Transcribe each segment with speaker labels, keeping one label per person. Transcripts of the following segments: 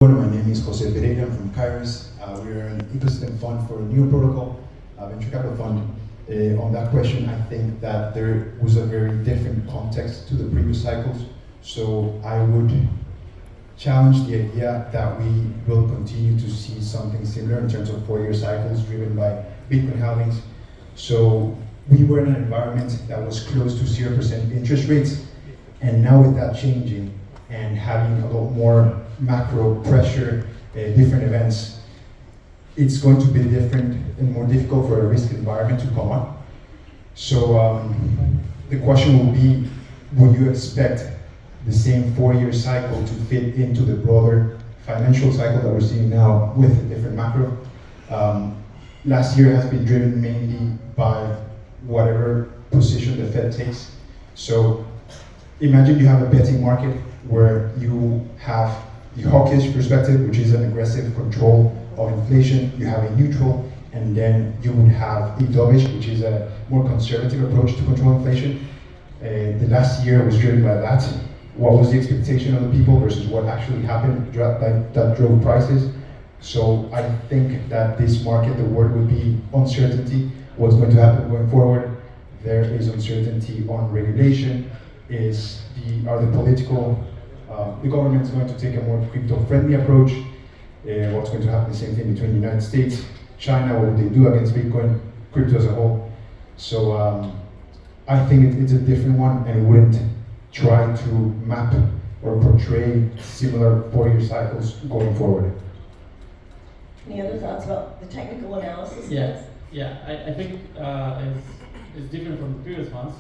Speaker 1: My name is José Pereira. I'm from Caerus. We're an ecosystem fund for a new protocol, venture capital fund. On that question, I think that there was a very different context to the previous cycles. So I would challenge the idea that we will continue to see something similar in terms of 4-year cycles driven by Bitcoin halvings. So we were in an environment that was close to 0% interest rates, and now with that changing and having a lot more macro pressure, different events, it's going to be different and more difficult for a risk environment to come on. So the question will be, would you expect the same 4-year cycle to fit into the broader financial cycle that we're seeing now with a different macro? Last year has been driven mainly by whatever position the Fed takes. So imagine you have a betting market where you have the hawkish perspective, which is an aggressive control of inflation. You have a neutral, and then you would have a dovish, which is a more conservative approach to control inflation. The last year was driven by that. What was the expectation of the people versus what actually happened that drove prices? So I think that this market, the word would be uncertainty. What's going to happen going forward? There is uncertainty on regulation. Are the political, the government is going to take a more crypto-friendly approach. What's going to happen? The same thing between the United States, China. What would they do against Bitcoin, crypto as a whole? So I think it's a different one, and wouldn't try to map or portray similar 4-year cycles going forward.
Speaker 2: Any other thoughts about the technical analysis?
Speaker 3: Yeah. I think it's different from the previous ones.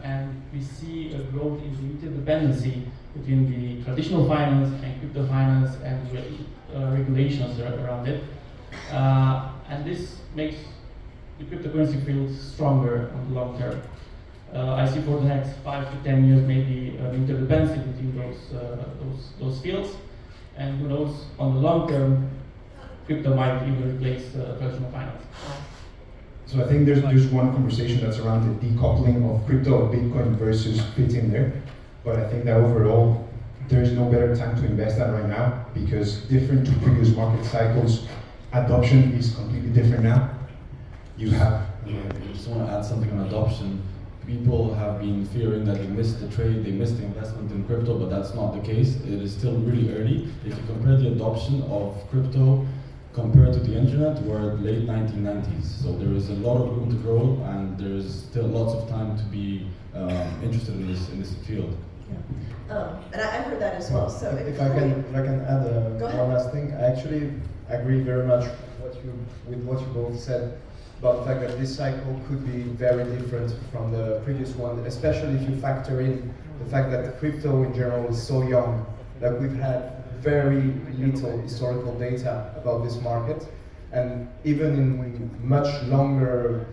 Speaker 3: And we see a growth in the interdependency between the traditional finance and crypto finance and regulations around it. And this makes the cryptocurrency field stronger on the long term. I see for the next 5 to 10 years maybe an interdependency between those fields. And who knows, on the long term, crypto might even replace traditional finance.
Speaker 1: So I think there's one conversation that's around the decoupling of crypto of Bitcoin versus fitting there. But I think that overall, there's no better time to invest that right now, because different to previous market cycles, adoption is completely different now.
Speaker 4: I just want to add something on adoption. People have been fearing that they missed the trade, they missed the investment in crypto, but that's not the case. It is still really early. If you compare the adoption of crypto compared to the internet, we're at late 1990s. So there is a lot of room to grow, and there is still lots of time to be interested in this field.
Speaker 2: And I've heard that as well. So
Speaker 5: if I can add one last thing, I actually agree very much with what you both said about the fact that this cycle could be very different from the previous one, especially if you factor in the fact that crypto in general is so young, that we've had very little historical data about this market, and even in much longer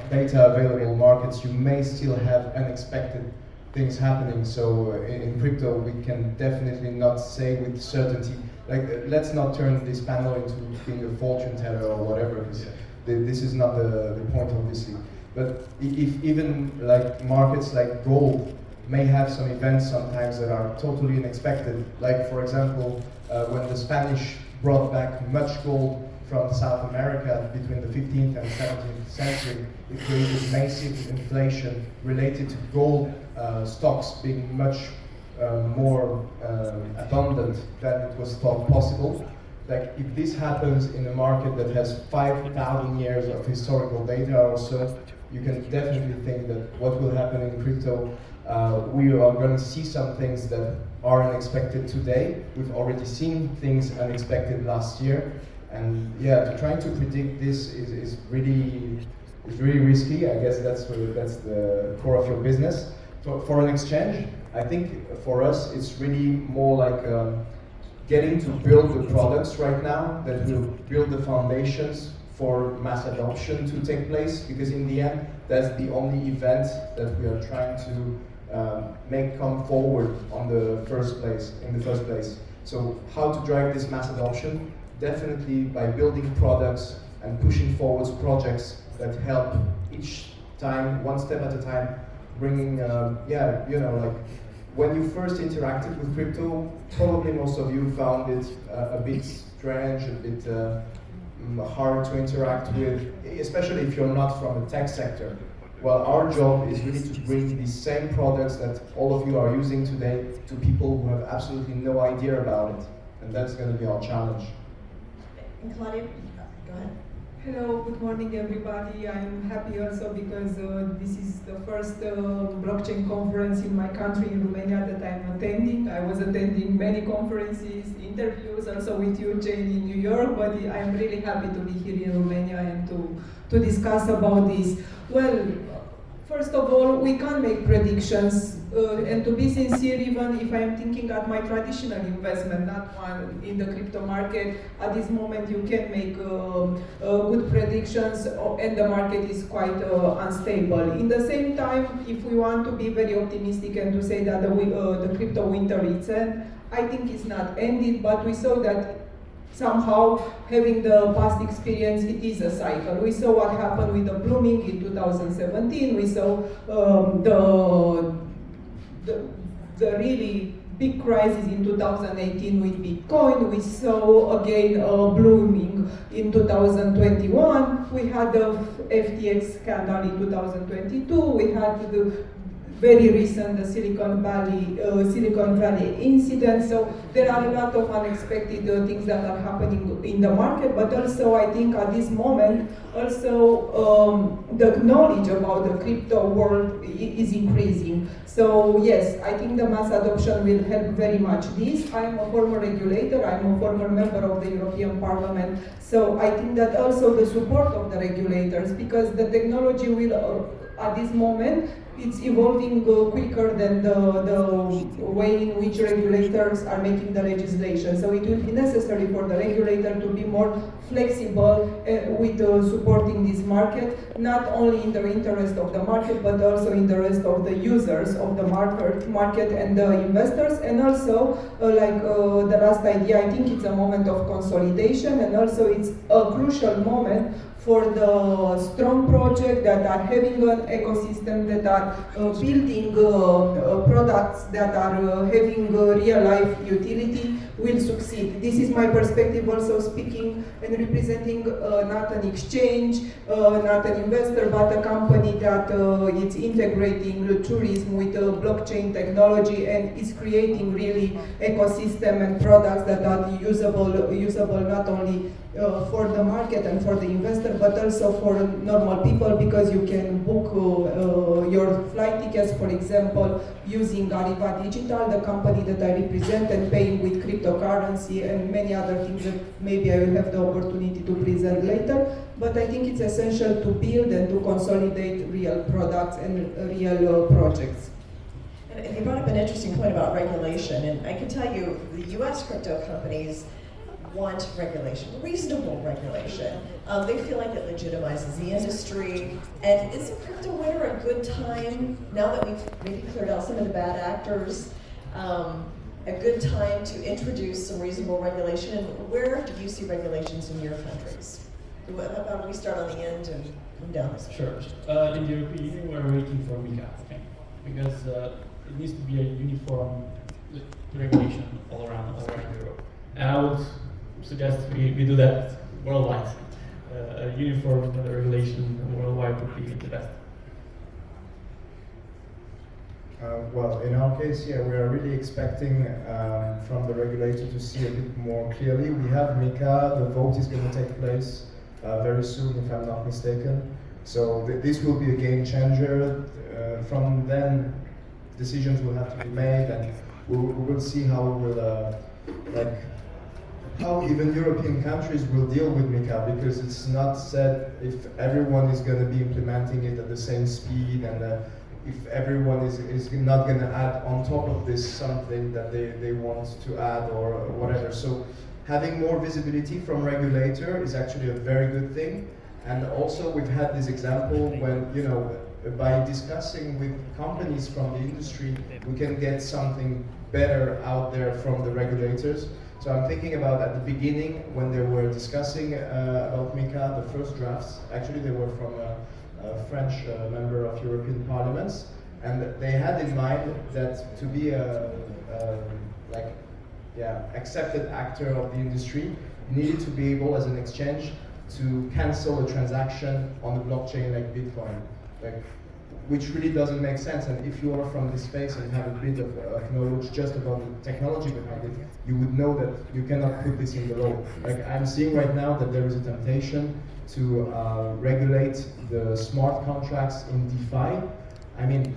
Speaker 5: data available markets, you may still have unexpected things happening. So in crypto, we can definitely not say with certainty, let's not turn this panel into being a fortune teller or whatever, because this is not the point, obviously. But if even markets like gold may have some events sometimes that are totally unexpected. Like, for example, when the Spanish brought back much gold from South America between the 15th and 17th century, it created massive inflation related to gold stocks being much more abundant than it was thought possible. Like, if this happens in a market that has 5,000 years of historical data or so, you can definitely think that what will happen in crypto, we are going to see some things that are unexpected today. We've already seen things unexpected last year, and trying to predict this is really risky. I guess that's the core of your business. For an exchange, I think for us it's really more like getting to build the products right now that will build the foundations for mass adoption to take place, because in the end, that's the only event that we are trying to make come forward in the first place. So how to drive this mass adoption? Definitely by building products and pushing forward projects that help each time, one step at a time, bringing, when you first interacted with crypto, probably most of you found it a bit strange, a bit hard to interact with, especially if you're not from the tech sector. Well, our job is really to bring these same products that all of you are using today to people who have absolutely no idea about it. And that's going to be our challenge.
Speaker 2: And Claudia, go ahead.
Speaker 6: Hello, good morning everybody. I'm happy also because this is the first blockchain conference in my country, in Romania, that I'm attending. I was attending many conferences, interviews, also with you, Jane, in New York, but I'm really happy to be here in Romania and to discuss about this. Well, first of all, we can't make predictions, and to be sincere, even if I'm thinking at my traditional investment, not one in the crypto market, at this moment you can make good predictions, and the market is quite unstable. In the same time, if we want to be very optimistic and to say that the crypto winter is end, I think it's not ended, but we saw that somehow, having the past experience, it is a cycle. We saw what happened with the blooming in 2017. We saw the really big crisis in 2018 with Bitcoin. We saw again blooming in 2021. We had the FTX scandal in 2022. We had the very recent the Silicon Valley incident. So there are a lot of unexpected things that are happening in the market, but also I think at this moment, also the knowledge about the crypto world is increasing. So yes, I think the mass adoption will help very much this. I'm a former regulator, I'm a former member of the European Parliament, so I think that also the support of the regulators, because the technology will, at this moment, it's evolving quicker than the way in which regulators are making the legislation. So it will be necessary for the regulator to be more flexible with supporting this market, not only in the interest of the market, but also in the rest of the users of the market and the investors. And also, like the last idea, I think it's a moment of consolidation, and also it's a crucial moment for the strong projects that are having an ecosystem, that are building products that are having real life utility, will succeed. This is my perspective, also speaking and representing not an exchange, not an investor, but a company that is integrating tourism with blockchain technology and is creating really ecosystem and products that are usable not only for the market and for the investor, but also for normal people, because you can book your flight tickets, for example, using Ariva Digital, the company that I represent, and paying with cryptocurrency and many other things that maybe I will have the opportunity to present later. But I think it's essential to build and to consolidate real products and real projects.
Speaker 2: And you brought up an interesting point about regulation, and I can tell you the US crypto companies want regulation, reasonable regulation. They feel like it legitimizes the industry. And is the crypto winter a good time, now that we've maybe cleared out some of the bad actors, a good time to introduce some reasonable regulation? And where do you see regulations in your countries? How about we start on the end and come down this way?
Speaker 3: Sure. In the European Union, we're waiting for MiCA, okay? Because it needs to be a uniform regulation all around Europe. And I would suggest we do that worldwide. A uniform regulation worldwide would be the best.
Speaker 5: Well, in our case, yeah, we are really expecting from the regulator to see a bit more clearly. We have MiCA, the vote is going to take place very soon, if I'm not mistaken. So this will be a game changer. From then, decisions will have to be made, and we will see how we will, how even European countries will deal with MiCA, because it's not said if everyone is going to be implementing it at the same speed, and if everyone is not going to add on top of this something that they want to add or whatever. So having more visibility from regulator is actually a very good thing. And also we've had this example when, you know, by discussing with companies from the industry, we can get something better out there from the regulators. So I'm thinking about at the beginning when they were discussing about MiCA, the first drafts, actually they were from a French member of European Parliaments, And they had in mind that to be a accepted actor of the industry, you needed to be able, as an exchange, to cancel a transaction on the blockchain like Bitcoin, which really doesn't make sense. And if you are from this space and have a bit of knowledge just about the technology behind it, you would know that you cannot put this in the law. I'm seeing right now that there is a temptation to regulate the smart contracts in DeFi. I mean,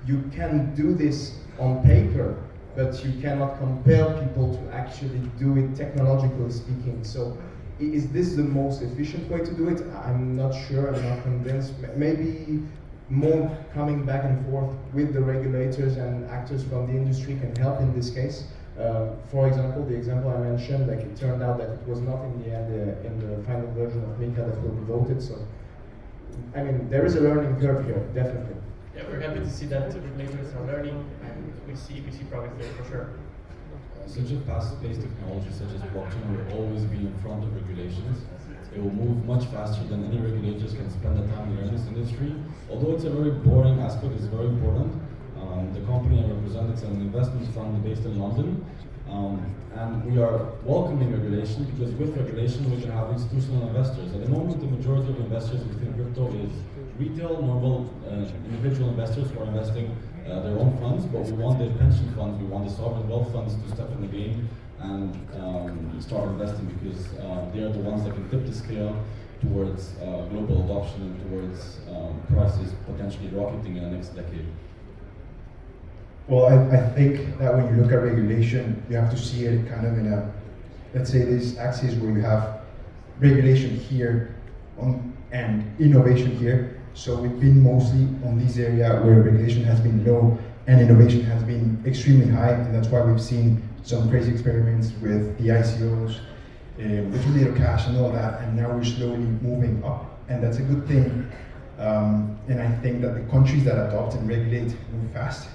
Speaker 5: you can do this on paper, but you cannot compel people to actually do it technologically speaking. So is this the most efficient way to do it? I'm not sure, I'm not convinced. Maybe more coming back and forth with the regulators and actors from the industry can help in this case. For example, the example I mentioned, it turned out that it was not in the end in the final version of MiCA that will be voted. So, I mean, there is a learning curve here, definitely.
Speaker 3: Yeah, we're happy to see that the regulators are learning, and we see progress there for sure.
Speaker 4: Such a fast-paced technology such as blockchain will always be in front of regulations. It will move much faster than any regulators can spend the time to learn this industry. Although it's a very boring aspect, it's very important. The company I represent is an investment fund based in London. And we are welcoming regulation because with regulation we can have institutional investors. At the moment, the majority of investors within crypto is retail, normal individual investors who are investing their own funds, but we want the pension funds, we want the sovereign wealth funds to step in the game and start investing because they are the ones that can tip the scale towards global adoption and towards prices potentially rocketing in the next decade.
Speaker 1: Well, I think that when you look at regulation, you have to see it kind of in a, let's say, this axis where you have regulation here and innovation here. So we've been mostly on this area where regulation has been low and innovation has been extremely high, and that's why we've seen some crazy experiments with the ICOs, with little cash and all that, and now we're slowly moving up, and that's a good thing. And I think that the countries that adopt and regulate move fast.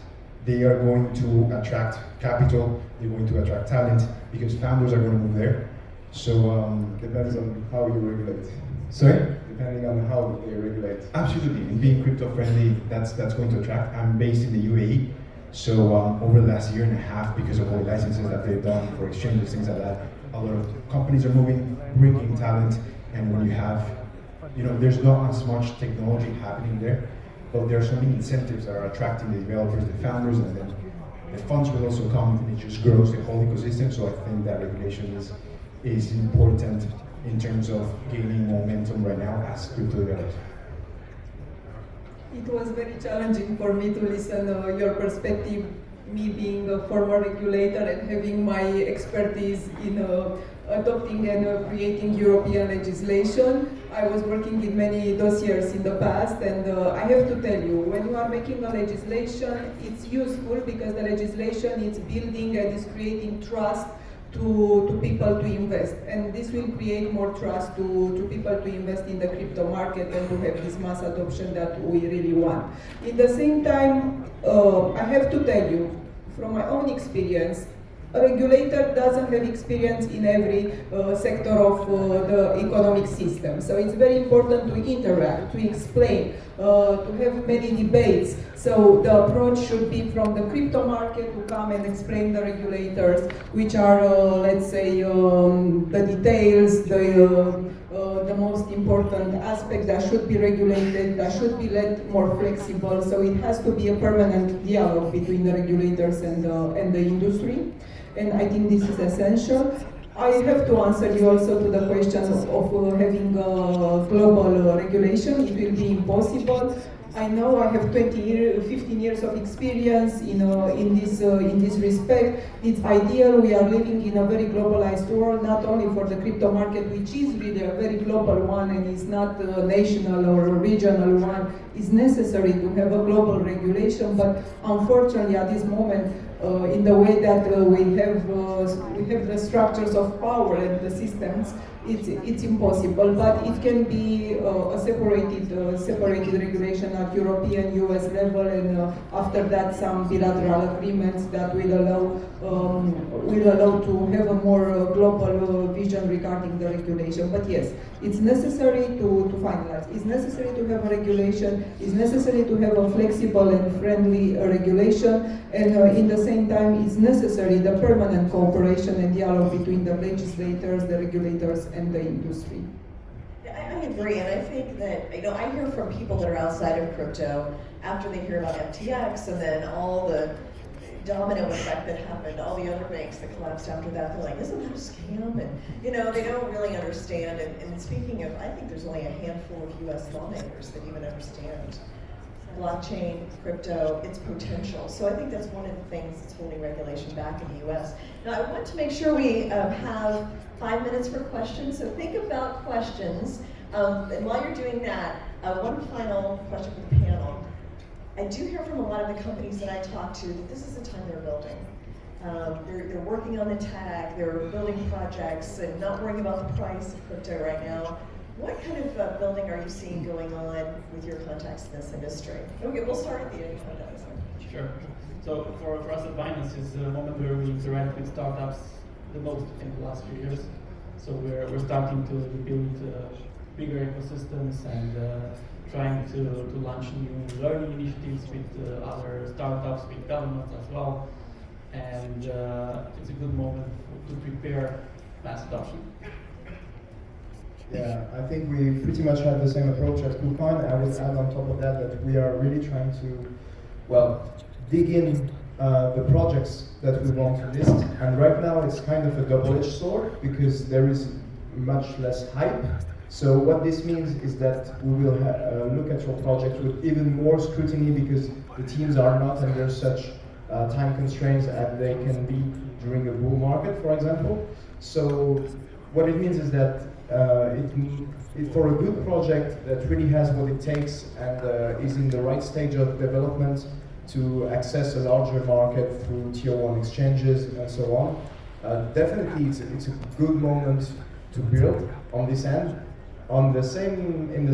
Speaker 1: They are going to attract capital, they're going to attract talent, because founders are going to move there. So
Speaker 5: depends on how you regulate.
Speaker 1: Sorry?
Speaker 5: Depending on how they regulate.
Speaker 1: Absolutely, and being crypto friendly, that's going to attract. I'm based in the UAE, so over the last year and a half, because of all the licenses that they've done for exchanges, things like that, a lot of companies are moving, bringing talent, and when you have, there's not as much technology happening there, but there are so many incentives that are attracting the developers, the founders, and then the funds will also come, and it just grows the whole ecosystem. So I think that regulation is important in terms of gaining momentum right now as crypto develops.
Speaker 6: It was very challenging for me to listen your perspective, me being a former regulator and having my expertise in adopting and creating European legislation. I was working in many dossiers in the past, and I have to tell you, when you are making a legislation, it's useful because the legislation is building and is creating trust to people to invest, and this will create more trust to people to invest in the crypto market and to have this mass adoption that we really want. In the same time, I have to tell you, from my own experience, a regulator doesn't have experience in every sector of the economic system. So it's very important to interact, to explain, to have many debates. So the approach should be from the crypto market to come and explain the regulators, which are, let's say, the details, the most important aspect that should be regulated, that should be led more flexible. So it has to be a permanent dialogue between the regulators and the industry. And I think this is essential. I have to answer you also to the question of having global regulation. It will be impossible. I know I have 15 years of experience in this respect. It's ideal. We are living in a very globalized world, not only for the crypto market, which is really a very global one and is not a national or a regional one. It's necessary to have a global regulation, but unfortunately at this moment, in the way that we have the structures of power and the systems, it's impossible. But it can be a separated regulation at European, US level, and after that some bilateral agreements that will allow to have a more global vision regarding the regulation. But yes, it's necessary to finalize. It's necessary to have a regulation. It's necessary to have a flexible and friendly regulation. And in the same time, it's necessary the permanent cooperation and dialogue between the legislators, the regulators, and the industry.
Speaker 2: I agree, and I think that, I hear from people that are outside of crypto after they hear about FTX and then all the domino effect that happened, all the other banks that collapsed after that, they're like, isn't that a scam? And, they don't really understand. And speaking of, I think there's only a handful of US lawmakers that even understand blockchain, crypto, its potential. So I think that's one of the things that's holding regulation back in the US. Now, I want to make sure we have 5 minutes for questions, so think about questions. And while you're doing that, one final question for the panel. I do hear from a lot of the companies that I talk to that this is the time they're building. They're working on the tag, they're building projects, and not worrying about the price of crypto right now. What kind of building are you seeing going on with your contacts in this industry? Okay, we'll start at the end.
Speaker 3: Sure. So for us at Binance, it's a moment where we interact with startups the most in the last few years. So we're starting to build bigger ecosystems and trying to launch new learning initiatives with other startups, with governments as well. And it's a good moment to prepare mass adoption.
Speaker 5: Yeah, I think we pretty much have the same approach at KuCoin. I would add on top of that we are really trying to, dig in the projects that we want to list. And right now it's kind of a double-edged sword because there is much less hype. So what this means is that we will look at your project with even more scrutiny because the teams are not under such time constraints as they can be during a bull market, for example. So what it means is that for a good project that really has what it takes and is in the right stage of development to access a larger market through tier 1 exchanges and so on, definitely it's a good moment to build on this end. In the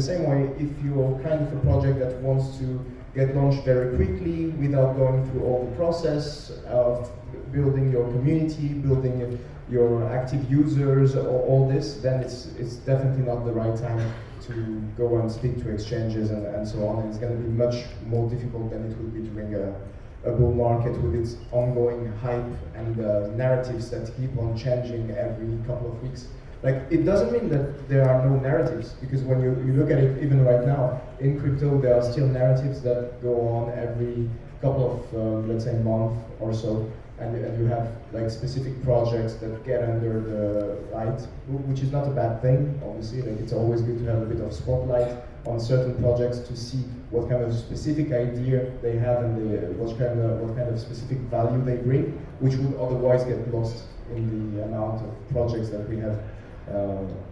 Speaker 5: same way, if you're kind of a project that wants to get launched very quickly without going through all the process of building your community, building your active users, or all this, then it's definitely not the right time to go and speak to exchanges and so on. And it's going to be much more difficult than it would be during a bull market with its ongoing hype and narratives that keep on changing every couple of weeks. Like, it doesn't mean that there are no narratives, because when you look at it, even right now, in crypto, there are still narratives that go on every couple of, let's say, month or so, and you have like specific projects that get under the light, which is not a bad thing, obviously. Like, it's always good to have a bit of spotlight on certain projects to see what kind of specific idea they have and what kind of specific value they bring, which would otherwise get lost in the amount of projects that we have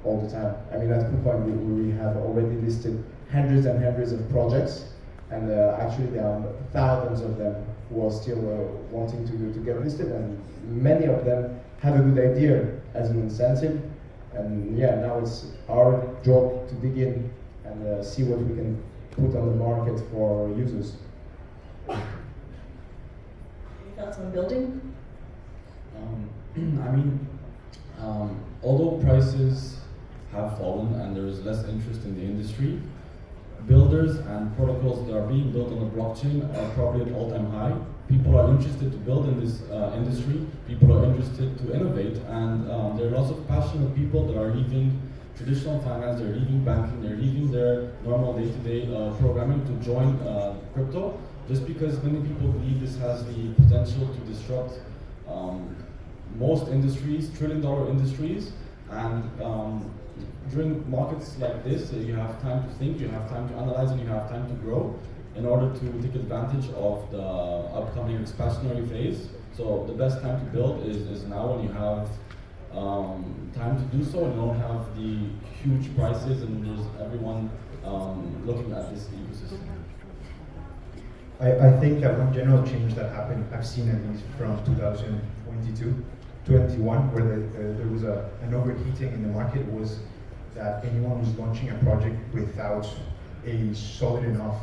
Speaker 5: all the time. I mean, at KuCoin, we have already listed hundreds and hundreds of projects, and actually there are thousands of them who are still wanting to get listed, and many of them have a good idea as an incentive. And yeah, now it's our job to dig in and see what we can put on the market for users.
Speaker 2: Any thoughts on building?
Speaker 4: Although prices have fallen and there is less interest in the industry, builders and protocols that are being built on the blockchain are probably at all-time high. People are interested to build in this industry. People are interested to innovate, and there are lots of passionate people that are leaving traditional finance, they're leaving banking, they're leaving their normal day-to-day programming to join crypto, just because many people believe this has the potential to disrupt most industries, trillion-dollar industries, and during markets like this, you have time to think, you have time to analyze, and you have time to grow in order to take advantage of the upcoming expansionary phase. So the best time to build is now, when you have time to do so and you don't have the huge prices and there's everyone looking at this ecosystem.
Speaker 1: I think that one general change that happened, I've seen at least from 2022, 21, where there was an overheating in the market, was that anyone was launching a project without a solid enough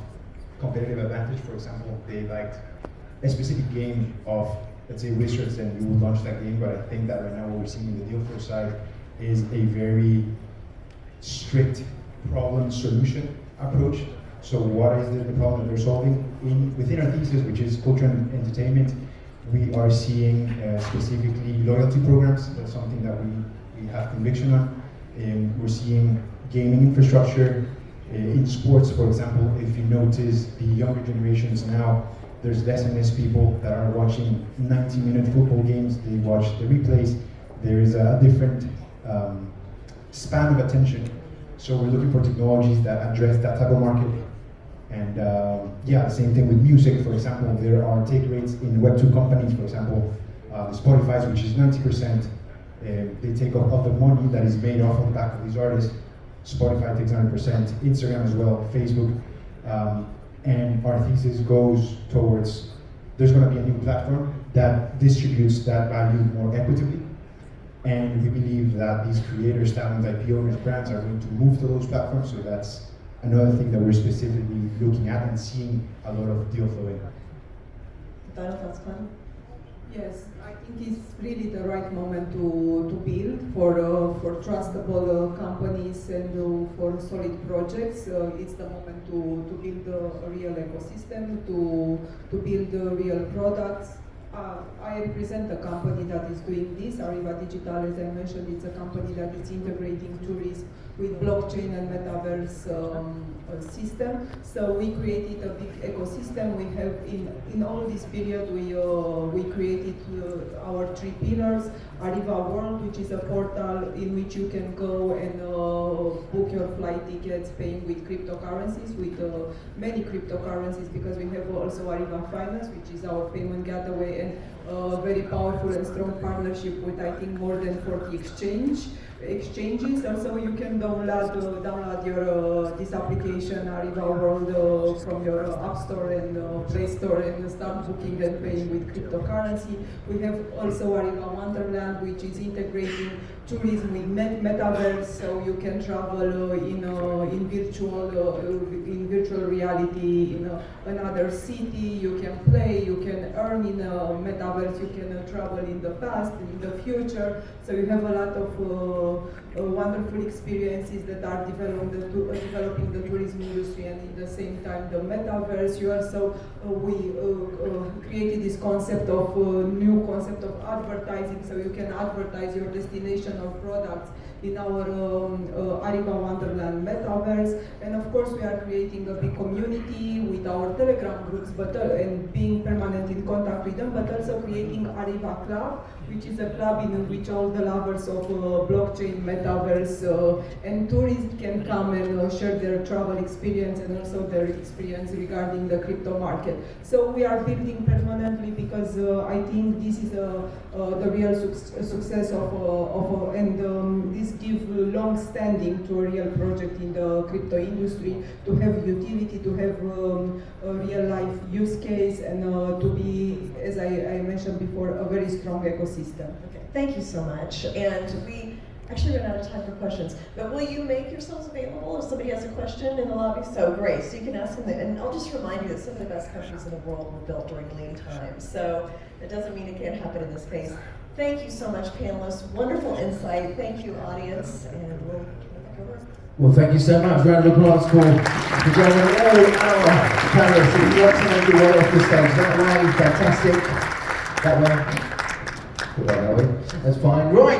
Speaker 1: competitive advantage. For example, they liked a specific game of, let's say, Wizards, and you would launch that game. But I think that right now what we're seeing in the deal flow side is a very strict problem solution approach. So what is the problem that they're solving? Within our thesis, which is culture and entertainment, we are seeing specifically loyalty programs. That's something that we have conviction on. We're seeing gaming infrastructure in sports, for example. If you notice, the younger generations now, there's less and less people that are watching 90-minute football games. They watch the replays. There is a different span of attention. So we're looking for technologies that address that type of market. And yeah, the same thing with music. For example, there are take rates in Web2 companies. For example, Spotify's, which is 90%. They take off all the money that is made off of the back of these artists. Spotify takes 100%, Instagram as well, Facebook. And our thesis goes towards, there's going to be a new platform that distributes that value more equitably. And we believe that these creators, talent, IP owners, brands are going to move to those platforms. So that's another thing that we're specifically looking at and seeing a lot of deal flow in.
Speaker 2: Final thoughts, Claudia?
Speaker 6: Yes, I think it's really the right moment to build for trustable companies and for solid projects. It's the moment to build a real ecosystem, to build real products. I represent a company that is doing this, Ariva Digital, as I mentioned. It's a company that is integrating tourism with blockchain and metaverse system. So we created a big ecosystem. We have in all this period we created our 3 pillars. Ariva World, which is a portal in which you can go and book your flight tickets, paying with cryptocurrencies, with many cryptocurrencies, because we have also Ariva Finance, which is our payment gateway, and very powerful and strong partnership with, I think, more than 40 exchanges. Also, you can download your this application Ariva World from your App Store and Play Store and start booking and paying with cryptocurrency. We have also Ariva Wonderland, which is integrating tourism with metaverse, so you can travel in virtual reality in another city. You can play, you can earn in metaverse, you can travel in the past, in the future. So you have a lot of wonderful experiences that are developing the tourism industry, and at the same time the metaverse. You also we created this concept of new concept of advertising, so you can advertise your destination or products in our Ariva Wonderland metaverse. And of course we are creating a big community with our Telegram groups, and being permanent in contact with them, but also creating Ariva Club, which is a club in which all the lovers of blockchain, metaverse, and tourists can come and share their travel experience and also their experience regarding the crypto market. So we are building permanently because I think this is the real success of and this gives long standing to a real project in the crypto industry, to have utility, to have a real life use case, and to be, as I mentioned before, a very strong ecosystem.
Speaker 2: Okay, thank you so much. And we actually ran out of time for questions, but will you make yourselves available if somebody has a question in the lobby? So great, so you can ask them, and I'll just remind you that some of the best companies in the world were built during lean times, so it doesn't mean it can't happen in this case. Thank you so much, panelists. Wonderful insight. Thank you, audience, and we'll back over.
Speaker 7: Well, thank you so much. Round of applause for joining all our panelists. If you want to make your way off the stage, that way, fantastic. That way. Put that way. That's fine. Right.